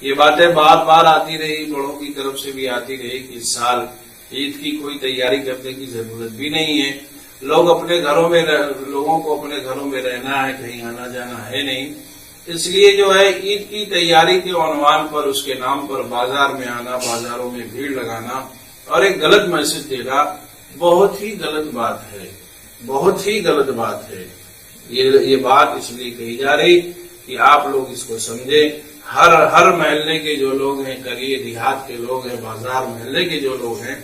یہ باتیں بار بار آتی رہی، بڑوں کی طرف سے بھی آتی رہی کہ اس سال عید کی کوئی تیاری کرنے کی ضرورت بھی نہیں ہے، لوگوں کو اپنے گھروں میں رہنا ہے، کہیں آنا جانا ہے نہیں، اس لیے جو ہے عید کی تیاری کے عنوان پر اس کے نام پر بازار میں آنا، بازاروں میں بھیڑ لگانا اور ایک غلط میسج دینا بہت ہی غلط بات ہے، بہت ہی غلط بات ہے۔ یہ بات اس لیے کہی جا رہی کہ آپ لوگ اس کو سمجھیں، ہر محلے کے جو لوگ ہیں، قریے دیہات کے لوگ ہیں، بازار محلے کے جو لوگ ہیں،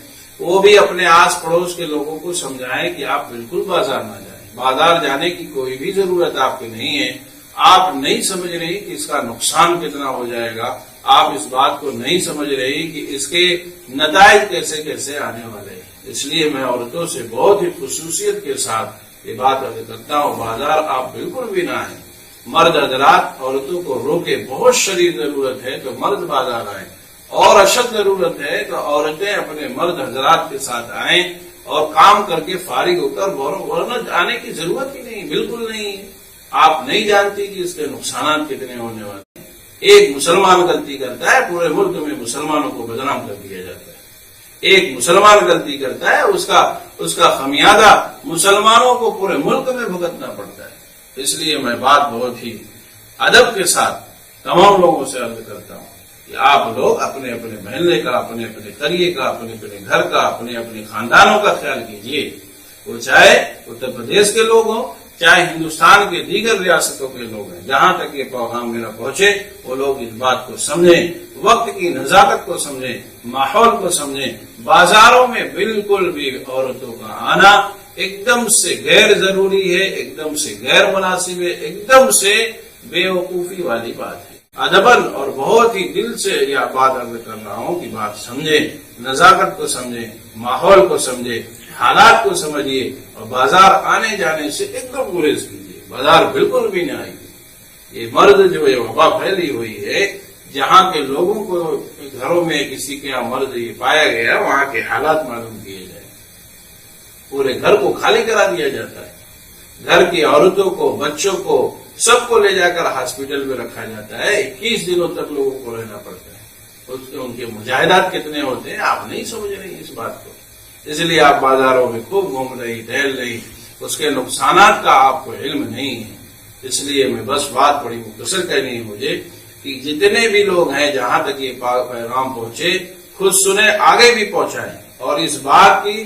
وہ بھی اپنے آس پڑوس کے لوگوں کو سمجھائیں کہ آپ بالکل بازار نہ جائیں، بازار جانے کی کوئی بھی ضرورت آپ کی نہیں ہے۔ آپ نہیں سمجھ رہی کہ اس کا نقصان کتنا ہو جائے گا، آپ اس بات کو نہیں سمجھ رہی کہ اس کے نتائج کیسے کیسے آنے والے ہیں۔ اس لیے میں عورتوں سے بہت ہی خصوصیت کے ساتھ یہ بات عرض کرتا ہوں، بازار آپ بالکل بھی نہ آئیں۔ مرد حضرات عورتوں کو روکے، بہت شدید ضرورت ہے تو مرد بازار آئیں، اور اشد ضرورت ہے تو عورتیں اپنے مرد حضرات کے ساتھ آئیں اور کام کر کے فارغ ہو کر ورنہ آنے کی ضرورت ہی نہیں، بالکل نہیں ہے۔ آپ نہیں جانتی کہ اس کے نقصانات کتنے ہونے والے ہیں۔ ایک مسلمان غلطی کرتا ہے، پورے ملک میں مسلمانوں کو بدنام کر دیا جاتا ہے۔ ایک مسلمان غلطی کرتا ہے، اس کا خمیازہ مسلمانوں کو پورے ملک میں بھگتنا پڑتا ہے۔ اس لیے میں بات بہت ہی ادب کے ساتھ تمام لوگوں سے عرض کرتا ہوں کہ آپ لوگ اپنے اپنے محلے کا، اپنے اپنے قریے کا، اپنے اپنے گھر کا، اپنے اپنے خاندانوں کا خیال کیجیے، وہ چاہے اتر پردیش کے لوگ ہوں، چاہے ہندوستان کے دیگر ریاستوں کے لوگ ہیں۔ جہاں تک یہ پیغام میرا پہنچے وہ لوگ اس بات کو سمجھیں، وقت کی نزاکت کو سمجھیں، ماحول کو سمجھیں۔ بازاروں میں بالکل بھی عورتوں کا آنا ایک دم سے غیر ضروری ہے، ایک دم سے غیر مناسب ہے، ایک دم سے بے وقوفی والی بات ہے۔ ادباً اور بہت ہی دل سے یہ بات عرض کر رہا ہوں کہ بات سمجھیں، نزاکت کو سمجھیں، ماحول کو سمجھیں، حالات کو سمجھیے، اور بازار آنے جانے سے ایک دم گریز کیجیے، بازار بالکل بھی نہ آئیے۔ یہ مرد جو یہ وبا پھیلی ہوئی ہے، جہاں کے لوگوں کو گھروں میں کسی کے یہاں مرد یہ پایا گیا، وہاں کے حالات معلوم کیے جائیں، پورے گھر کو خالی کرا دیا جاتا ہے، گھر کی عورتوں کو، بچوں کو، سب کو لے جا کر ہاسپٹل میں رکھا جاتا ہے، 21 دنوں تک لوگوں کو رہنا پڑتا ہے۔ ان کے مجاہدات کتنے ہوتے ہیں آپ نہیں سمجھ رہی اس بات کو، اس لیے آپ بازاروں میں خوب گھوم رہی، ٹہل رہی، اس کے نقصانات کا آپ کو علم نہیں ہے۔ اس لیے میں بس بات بڑی مختصر کرنی ہے مجھے کہ جتنے بھی لوگ ہیں، جہاں تک یہ پیغام پہنچے، خود سنیں، آگے بھی پہنچائیں، اور اس بات کی